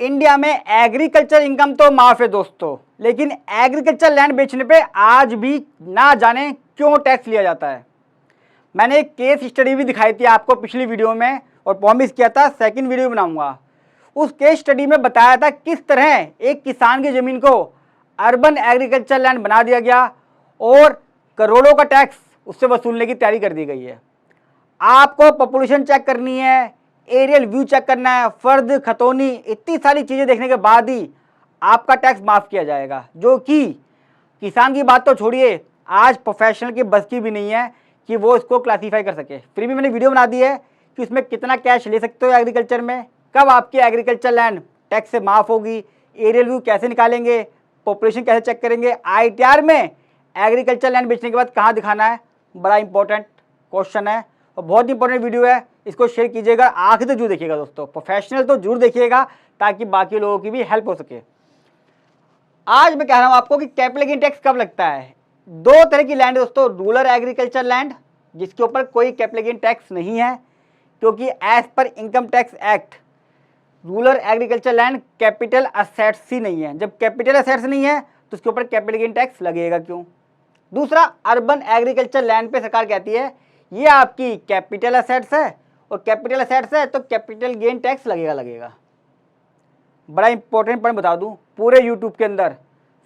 India में agriculture income तो माफ है दोस्तों, लेकिन एग्रीकल्चर लैंड बेचने पे आज भी ना जाने क्यों टैक्स लिया जाता है। मैंने एक केस स्टडी भी दिखाई थी आपको पिछली वीडियो में और प्रॉमिस किया था सेकंड वीडियो बनाऊंगा। उस केस स्टडी में बताया था किस तरह एक किसान की ज़मीन को अर्बन एग्रीकल्चर लैंड बना दिया गया और करोड़ों का टैक्स उससे वसूलने की तैयारी कर दी गई है। आपको पॉपुलेशन चेक करनी है, एरियल व्यू चेक करना है, फर्द खतौनी, इतनी सारी चीज़ें देखने के बाद ही आपका टैक्स माफ़ किया जाएगा, जो कि किसान की बात तो छोड़िए, आज प्रोफेशनल की बस की भी नहीं है कि वो इसको क्लासीफाई कर सके। फिर भी मैंने वीडियो बना दी है कि उसमें कितना कैश ले सकते हो एग्रीकल्चर में, कब आपकी एग्रीकल्चर लैंड टैक्स से माफ़ होगी, एरियल व्यू कैसे निकालेंगे, पॉपुलेशन कैसे चेक करेंगे, ITR में एग्रीकल्चर लैंड बेचने के बाद कहाँ दिखाना है। बड़ा इंपॉर्टेंट क्वेश्चन है और बहुत इंपॉर्टेंट वीडियो है, इसको शेयर कीजिएगा, आखिर तक जरूर देखिएगा दोस्तों, प्रोफेशनल तो जरूर देखिएगा ताकि बाकी लोगों की भी हेल्प हो सके। आज मैं कह रहा हूं आपको कि कैपिटल गेन टैक्स कब लगता है। दो तरह की लैंड है दोस्तों, रूरल एग्रीकल्चर लैंड जिसके ऊपर कोई कैपिटल गेन टैक्स नहीं है, क्योंकि as per income tax act rural agriculture land capital assets ही नहीं है। जब कैपिटल असेट्स नहीं है तो उसके ऊपर कैपिटल गेन टैक्स लगेगा क्यों। दूसरा, अर्बन एग्रीकल्चर लैंड पे सरकार कहती है ये आपकी कैपिटल असेट्स है और कैपिटल असेट्स है तो कैपिटल गेन टैक्स लगेगा। बड़ा इंपॉर्टेंट पॉइंट बता दूं, पूरे यूट्यूब के अंदर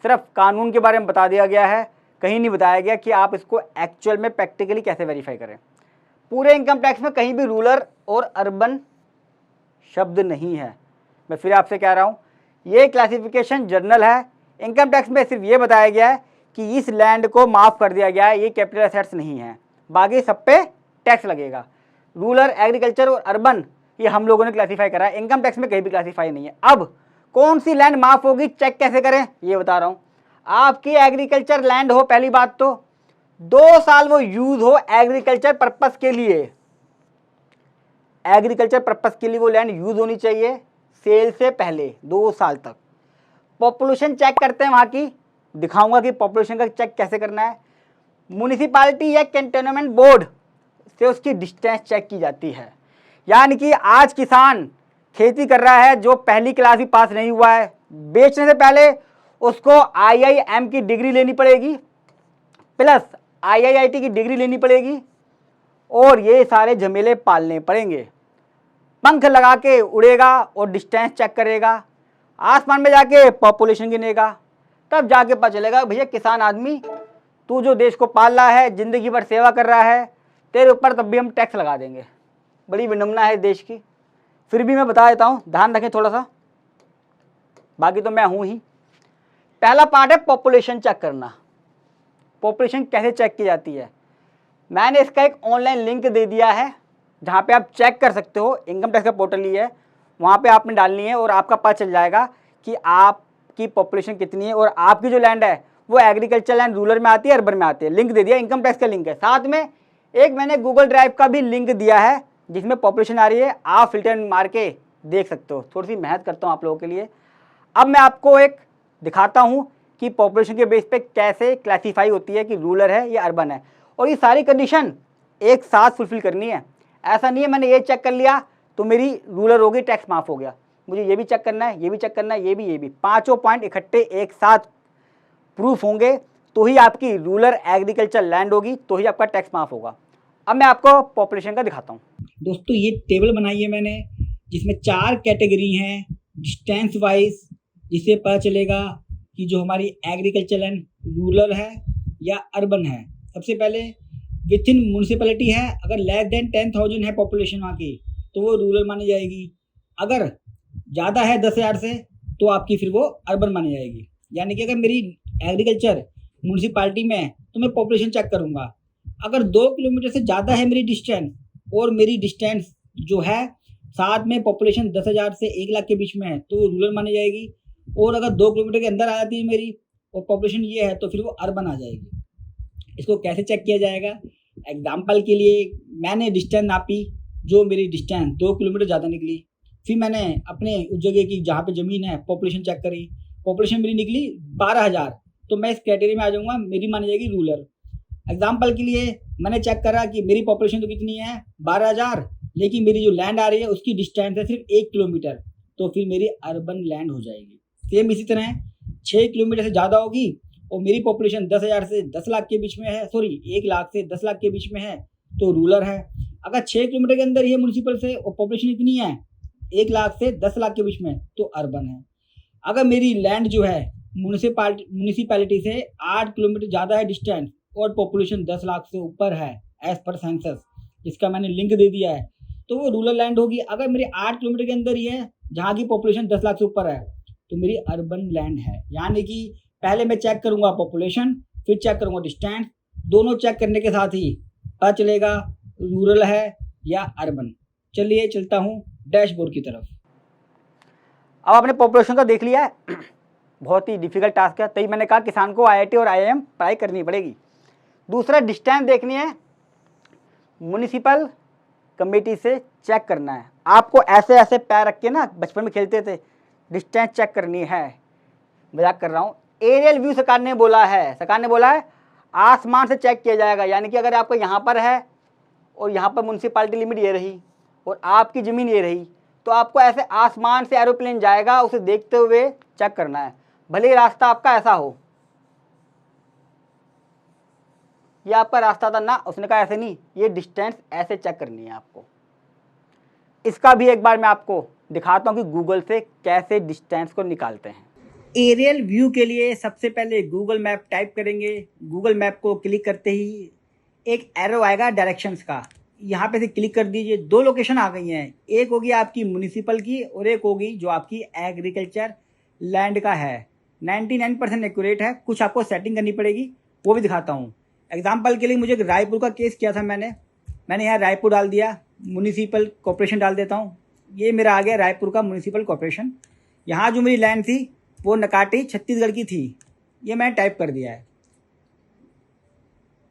सिर्फ कानून के बारे में बता दिया गया है, कहीं नहीं बताया गया कि आप इसको एक्चुअल में प्रैक्टिकली कैसे वेरीफाई करें। पूरे इनकम टैक्स में कहीं भी रूरल और अर्बन शब्द नहीं है। मैं फिर आपसे कह रहा हूँ, ये क्लासिफिकेशन जर्नल है, इनकम टैक्स में सिर्फ ये बताया गया है कि इस लैंड को माफ़ कर दिया गया है, ये कैपिटल असेट्स नहीं है, बाकी सब पे टैक्स लगेगा। रूरल एग्रीकल्चर और अर्बन ये हम लोगों ने क्लासीफाई करा है, इनकम टैक्स में कहीं भी क्लासीफाई नहीं है। अब कौन सी लैंड माफ़ होगी, चेक कैसे करें, ये बता रहा हूँ। आपकी एग्रीकल्चर लैंड हो, पहली बात तो 2 साल वो यूज हो एग्रीकल्चर पर्पस के लिए, एग्रीकल्चर पर्पस के लिए वो लैंड यूज होनी चाहिए सेल से पहले 2 साल तक। पॉपुलेशन चेक करते हैं वहाँ की, दिखाऊंगा कि पॉपुलेशन का चेक कैसे करना है। म्युनिसिपैलिटी या कैंटोनमेंट बोर्ड से उसकी डिस्टेंस चेक की जाती है, यानी कि आज किसान खेती कर रहा है जो पहली क्लास भी पास नहीं हुआ है, बेचने से पहले उसको IIM की डिग्री लेनी पड़ेगी प्लस IIIT की डिग्री लेनी पड़ेगी और ये सारे झमेले पालने पड़ेंगे। पंख लगा के उड़ेगा और डिस्टेंस चेक करेगा, आसमान में जाके पॉपुलेशन गिनेगा, तब जाके पता चलेगा भैया किसान आदमी तू जो देश को पाल रहा है, ज़िंदगी भर सेवा कर रहा है, तेरे ऊपर तब भी हम टैक्स लगा देंगे। बड़ी विडंबना है देश की। फिर भी मैं बता देता हूँ, ध्यान रखें थोड़ा सा, बाकी तो मैं हूँ ही। पहला पार्ट है पॉपुलेशन चेक करना। पॉपुलेशन कैसे चेक की जाती है, मैंने इसका एक ऑनलाइन लिंक दे दिया है जहाँ पे आप चेक कर सकते हो। इनकम टैक्स का पोर्टल ही है, वहाँ पे आपने डालनी है और आपका पता चल जाएगा कि आपकी पॉपुलेशन कितनी है और आपकी जो लैंड है वो एग्रीकल्चर लैंड रूरल में आती है अर्बन में आती है। लिंक दे दिया, इनकम टैक्स का लिंक है, साथ में एक मैंने गूगल ड्राइव का भी लिंक दिया है जिसमें पॉपुलेशन आ रही है, आप फिल्टर मार के देख सकते हो। थोड़ी सी मेहनत करता हूँ आप लोगों के लिए। अब मैं आपको एक दिखाता हूँ कि पॉपुलेशन के बेस पे कैसे क्लासीफाई होती है कि रूरल है या अर्बन है, और ये सारी कंडीशन एक साथ फुलफिल करनी है। ऐसा नहीं है मैंने ये चेक कर लिया तो मेरी रूरल हो गई, टैक्स माफ़ हो गया, मुझे ये भी चेक करना है, ये भी चेक करना है, ये भी। पाँचों पॉइंट इकट्ठे एक साथ प्रूफ होंगे तो ही आपकी रूरल एग्रीकल्चर लैंड होगी, तो ही आपका टैक्स माफ़ होगा। अब मैं आपको पॉपुलेशन का दिखाता हूँ। दोस्तों ये टेबल बनाई है मैंने जिसमें 4 कैटेगरी हैं डिस्टेंस वाइज, जिससे पता चलेगा कि जो हमारी एग्रीकल्चर लैंड रूरल है या अर्बन है। सबसे पहले विथ इन म्यूनसिपैलिटी है, अगर लेस देन 10,000 है पॉपुलेशन वहाँ की तो वो रूरल मानी जाएगी, अगर ज़्यादा है 10,000 से तो आपकी फिर वो अर्बन मानी जाएगी। यानी कि अगर मेरी एग्रीकल्चर म्यूनसिपैलिटी में है तो मैं पॉपुलेशन चेक करूँगा, अगर 2 किलोमीटर से ज़्यादा है मेरी डिस्टेंस और मेरी डिस्टेंस जो है साथ में पॉपुलेशन 10,000 से 1 लाख के बीच में है तो वो रूरल मानी जाएगी, और अगर 2 किलोमीटर के अंदर आ जाती है मेरी और पॉपुलेशन ये है तो फिर वो अर्बन आ जाएगी। इसको कैसे चेक किया जाएगा, एग्जाम्पल के लिए मैंने डिस्टेंस नापी, जो मेरी डिस्टेंस 2 किलोमीटर ज़्यादा निकली, फिर मैंने अपने उस जगह की जहाँ पे ज़मीन है पॉपुलेशन चेक करी, पॉपुलेशन मेरी निकली 12,000, तो मैं इस कैटेगरी में आ जाऊँगा, मेरी मानी जाएगी रूरल। एग्जाम्पल के लिए मैंने चेक करा कि मेरी पॉपुलेशन तो कितनी है 12,000, लेकिन मेरी जो लैंड आ रही है उसकी डिस्टेंस है सिर्फ 1 किलोमीटर, तो फिर मेरी अर्बन लैंड हो जाएगी। सेम इसी तरह 6 किलोमीटर से ज़्यादा होगी और मेरी पॉपुलेशन 10,000 से 10 लाख के बीच में है, सॉरी 1 लाख से 10 लाख के बीच में है, तो रूरल है। अगर 6 किलोमीटर के अंदर ही है म्यूनसिपल से और पॉपुलेशन इतनी है 1 लाख से 10 लाख के बीच में, तो अर्बन है। अगर मेरी लैंड जो है म्यूनिसिपैलिटी से 8 किलोमीटर ज़्यादा है डिस्टेंस और पॉपुलेशन 10 लाख से ऊपर है एज पर सेंसस, जिसका मैंने लिंक दे दिया है, तो वो रूरल लैंड होगी। अगर मेरी 8 किलोमीटर के अंदर ही है जहाँ की पॉपुलेशन 10 लाख से ऊपर है, तो मेरी अर्बन लैंड है। यानी कि पहले मैं चेक करूँगा पॉपुलेशन, फिर चेक करूँगा डिस्टेंस, दोनों चेक करने के साथ ही पता चलेगा रूरल है या अर्बन। चलिए चलता हूँ डैशबोर्ड की तरफ। अब आपने पॉपुलेशन का देख लिया है, बहुत ही डिफिकल्ट टास्क है, तभी मैंने कहा किसान को आईआईटी और आईआईएम पढ़ाई करनी पड़ेगी। दूसरा डिस्टेंस देखनी है, म्यूनिसिपल कमेटी से चेक करना है। आपको ऐसे ऐसे पैर रख के ना बचपन में खेलते थे, डिस्टेंस चेक करनी है, मजाक कर रहा हूँ। एरियल व्यू सरकार ने बोला है आसमान से चेक किया जाएगा। यानी कि अगर आपको यहाँ पर है और यहाँ पर म्यूनसिपालिटी लिमिट ये रही और आपकी ज़मीन ये रही, तो आपको ऐसे आसमान से एरोप्लेन जाएगा, उसे देखते हुए चेक करना है, भले ही रास्ता आपका ऐसा हो। ये आपका रास्ता था ना, उसने कहा ऐसे नहीं, ये डिस्टेंस ऐसे चेक करनी है आपको। इसका भी एक बार मैं आपको दिखाता हूँ कि गूगल से कैसे डिस्टेंस को निकालते हैं। एरियल व्यू के लिए सबसे पहले गूगल मैप टाइप करेंगे। गूगल मैप को क्लिक करते ही एक एरो आएगा डायरेक्शंस का, यहाँ पे से क्लिक कर दीजिए। 2 लोकेशन आ गई हैं, एक होगी आपकी म्यूनिसिपल की और एक होगी जो आपकी एग्रीकल्चर लैंड का है। 99% एक्यूरेट है, कुछ आपको सेटिंग करनी पड़ेगी, वो भी दिखाता हूँ। एग्जाम्पल के लिए मुझे रायपुर का केस किया था मैंने यहाँ रायपुर डाल दिया, म्यूनिसिपल कॉर्पोरेशन डाल देता हूँ। ये मेरा आ गया रायपुर का म्यूनिसिपल कॉर्पोरेशन। यहाँ जो मेरी लैंड थी वो नकाटी छत्तीसगढ़ की थी, ये मैंने टाइप कर दिया है।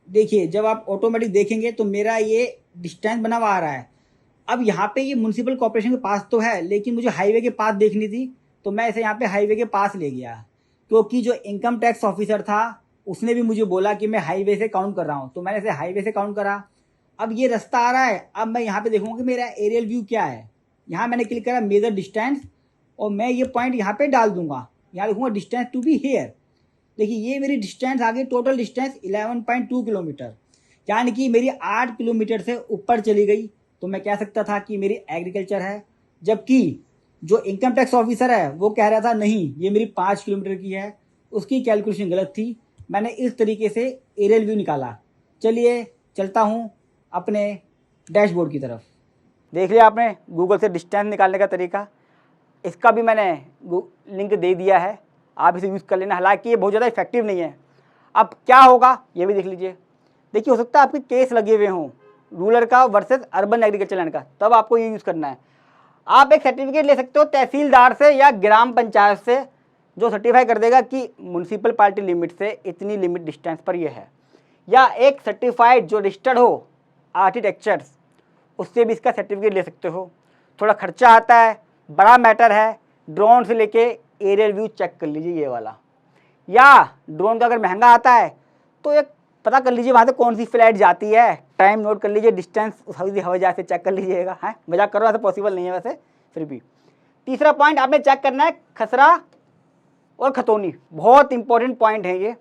देखिए जब आप ऑटोमेटिक देखेंगे तो मेरा ये डिस्टेंस बना हुआ आ रहा है। अब यहाँ पे ये म्यूनसिपल कॉर्पोरेशन के पास तो है, लेकिन मुझे हाईवे के पास देखनी थी, तो मैं इसे यहाँ पे हाईवे के पास ले गया, क्योंकि जो इनकम टैक्स ऑफिसर था उसने भी मुझे बोला कि मैं हाईवे से काउंट कर रहा हूँ, तो मैंने इसे हाईवे से काउंट करा। अब ये रास्ता आ रहा है, अब मैं यहाँ पे देखूंगा कि मेरा एरियल व्यू क्या है। यहाँ मैंने क्लिक करा मेजर डिस्टेंस और मैं ये पॉइंट यहाँ पे डाल दूंगा, यहाँ लिखूंगा डिस्टेंस टू बी हेयर। देखिए ये मेरी डिस्टेंस आ गई, टोटल डिस्टेंस 11.2 किलोमीटर, यानी कि मेरी 8 किलोमीटर से ऊपर चली गई। तो मैं कह सकता था कि मेरी एग्रीकल्चर है, जबकि जो इनकम टैक्स ऑफिसर है वो कह रहा था नहीं ये मेरी 5 किलोमीटर की है, उसकी कैलकुलेशन गलत थी। मैंने इस तरीके से एरियल व्यू निकाला। चलिए चलता हूँ अपने डैशबोर्ड की तरफ। देख लिया आपने गूगल से डिस्टेंस निकालने का तरीका, इसका भी मैंने लिंक दे दिया है, आप इसे यूज़ कर लेना। हालांकि ये बहुत ज़्यादा इफेक्टिव नहीं है। अब क्या होगा ये भी देख लीजिए। देखिए हो सकता है आपके केस लगे हुए हों रूरल का वर्सेस अर्बन एग्रीकल्चर लैंड का, तब आपको ये यूज़ करना है। आप एक सर्टिफिकेट ले सकते हो तहसीलदार से या ग्राम पंचायत से, जो सर्टिफाई कर देगा कि म्यूनसिपल पार्टी लिमिट से इतनी लिमिट डिस्टेंस पर ये है, या एक सर्टिफाइड जो रजिस्टर्ड हो आर्किटेक्चर्स, उससे भी इसका सर्टिफिकेट ले सकते हो। थोड़ा खर्चा आता है, बड़ा मैटर है। ड्रोन से लेके एरियल व्यू चेक कर लीजिए ये वाला, या ड्रोन का अगर महंगा आता है तो एक पता कर लीजिए वहाँ से कौन सी फ्लाइट जाती है, टाइम नोट कर लीजिए, डिस्टेंस हवाई जहाज से चेक कर लीजिएगा। है मजाक कर रहा है, पॉसिबल नहीं है वैसे, फिर भी। तीसरा पॉइंट आपने चेक करना है खसरा और खतौनी, बहुत इंपॉर्टेंट पॉइंट है ये।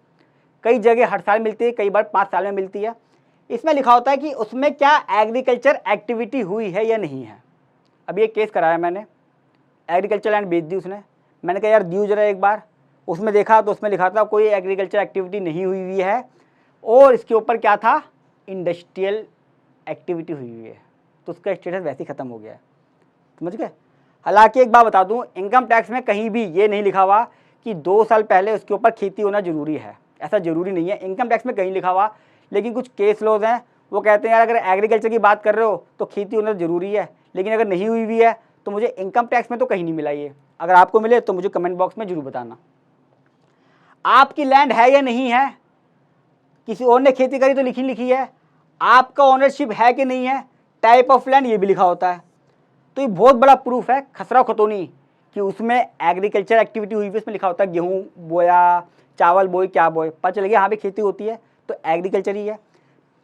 कई जगह हर साल मिलती है, कई बार 5 साल में मिलती है। इसमें लिखा होता है कि उसमें क्या एग्रीकल्चर एक्टिविटी हुई है या नहीं है। अब ये केस कराया मैंने, एग्रीकल्चर लैंड बेच दी उसने, मैंने कहा यार दियो जरा एक बार, उसमें देखा तो उसमें लिखा था कोई एग्रीकल्चर एक्टिविटी नहीं हुई हुई है, और इसके ऊपर क्या था इंडस्ट्रियल एक्टिविटी हुई हुई है, तो उसका स्टेटस वैसे ही ख़त्म हो गया है, समझ गए। हालांकि एक बात बता दूं, इनकम टैक्स में कहीं भी ये नहीं लिखा हुआ कि 2 साल पहले उसके ऊपर खेती होना ज़रूरी है, ऐसा ज़रूरी नहीं है इनकम टैक्स में कहीं लिखा हुआ। लेकिन कुछ केस लॉज हैं वो कहते हैं यार अगर एग्रीकल्चर की बात कर रहे हो तो खेती होना ज़रूरी है, लेकिन अगर नहीं हुई हुई है तो मुझे इनकम टैक्स में तो कहीं नहीं मिला ये। अगर आपको मिले तो मुझे कमेंट बॉक्स में ज़रूर बताना। आपकी लैंड है या नहीं है, किसी और ने खेती करी तो लिखी है, आपका ओनरशिप है कि नहीं है, टाइप ऑफ लैंड ये भी लिखा होता है। तो ये बहुत बड़ा प्रूफ है खसरा खतौनी कि उसमें एग्रीकल्चर एक्टिविटी हुई भी, उसमें लिखा होता है गेहूँ बोया, चावल बोए, क्या बोए, पता चल गया यहाँ पे खेती होती है तो एग्रीकल्चर ही है।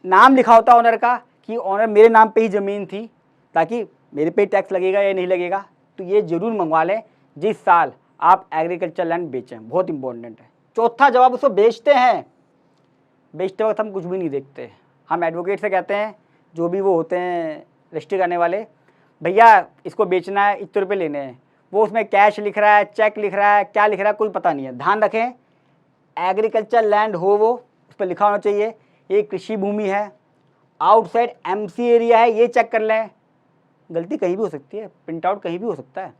नाम लिखा होता है ऑनर का कि ऑनर मेरे नाम पे ही ज़मीन थी, ताकि मेरे पे टैक्स लगेगा या नहीं लगेगा, तो ये ज़रूर मंगवा लें जिस साल आप एग्रीकल्चर लैंड बेचें, बहुत इंपॉर्टेंट है। चौथा जवाब, उसको बेचते हैं, बेचते वक्त हम कुछ भी नहीं देखते। हम एडवोकेट से कहते हैं, जो भी वो होते हैं रजिस्ट्री करने वाले, भैया इसको बेचना है, इतने रुपये लेने हैं। वो उसमें कैश लिख रहा है, चेक लिख रहा है, क्या लिख रहा है कोई पता नहीं है। ध्यान रखें, एग्रीकल्चर लैंड हो वो, उस पर लिखा होना चाहिए ये कृषि भूमि है, आउटसाइड एमसी एरिया है, ये चेक कर लें। गलती कहीं भी हो सकती है, प्रिंट आउट कहीं भी हो सकता है।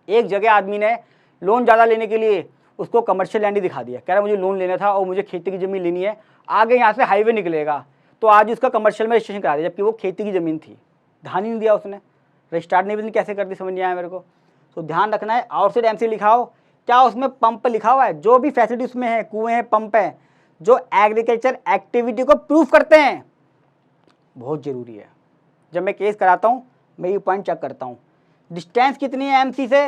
एक जगह आदमी ने लोन ज़्यादा लेने के लिए उसको कमर्शियल लैंड ही दिखा दिया, कह रहा मुझे लोन लेना था और मुझे खेती की ज़मीन लेनी है, आगे यहाँ से हाईवे निकलेगा, तो आज उसका कमर्शियल में रजिस्ट्रेशन करा दिया, जबकि वो खेती की ज़मीन थी। ध्यान ही नहीं दिया उसने, रजिस्टार्ड नहीं भी कैसे कर दी, समझ नहीं आया मेरे को। तो ध्यान रखना है, आउटसाइड एमसी लिखा हो, क्या उसमें पंप लिखा हुआ है, जो भी फैसिलिटी उसमें है, कुएँ हैं, पंप हैं, जो एग्रीकल्चर एक्टिविटी को प्रूफ करते हैं, बहुत ज़रूरी है। जब मैं केस कराता हूँ मैं ये पॉइंट चेक करता हूँ, डिस्टेंस कितनी है एमसी से,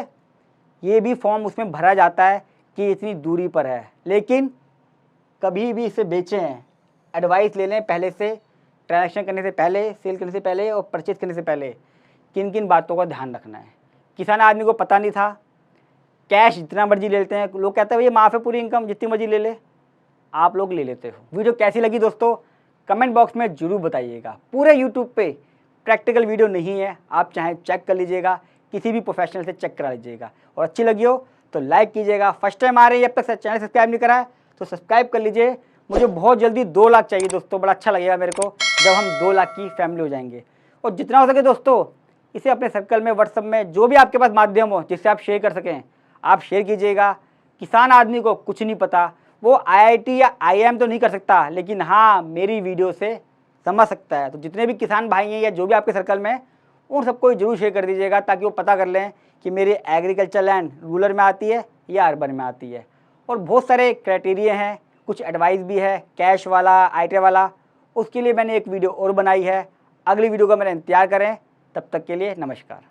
ये भी फॉर्म उसमें भरा जाता है कि इतनी दूरी पर है। लेकिन कभी भी इसे बेचें, एडवाइस ले लें पहले से, ट्रांजैक्शन करने से पहले, सेल करने से पहले और परचेज करने से पहले किन किन बातों का ध्यान रखना है। किसान आदमी को पता नहीं था, कैश जितना मर्जी ले लेते हैं, लोग कहते हैं भैया माफ़ है पूरी इनकम, जितनी मर्जी ले ले, आप लोग ले लेते हो। वीडियो कैसी लगी दोस्तों, कमेंट बॉक्स में ज़रूर बताइएगा। पूरे यूट्यूब पे प्रैक्टिकल वीडियो नहीं है, आप चाहें चेक कर लीजिएगा, किसी भी प्रोफेशनल से चेक करा लीजिएगा, और अच्छी लगी हो तो लाइक कीजिएगा। फर्स्ट टाइम आ रही है, अब तक चैनल सब्सक्राइब नहीं करा है तो सब्सक्राइब कर लीजिए। मुझे बहुत जल्दी 2 लाख चाहिए दोस्तों, बड़ा अच्छा लगेगा मेरे को जब हम 2 लाख की फैमिली हो जाएंगे। और जितना हो सके दोस्तों इसे अपने सर्कल में, व्हाट्सअप में, जो भी आपके पास माध्यम हो जिससे आप शेयर कर सकें, आप शेयर कीजिएगा। किसान आदमी को कुछ नहीं पता, वो IIT या IIM तो नहीं कर सकता, लेकिन हाँ मेरी वीडियो से समझ सकता है। तो जितने भी किसान भाई हैं या जो भी आपके सर्कल में, उन सबको जरूर शेयर कर दीजिएगा, ताकि वो पता कर लें कि मेरी एग्रीकल्चर लैंड रूरल में आती है या अर्बन में आती है। और बहुत सारे क्राइटेरिया हैं, कुछ एडवाइस भी है, कैश वाला, ITA वाला, उसके लिए मैंने एक वीडियो और बनाई है। अगली वीडियो का मेरा इंतजार करें, तब तक के लिए नमस्कार।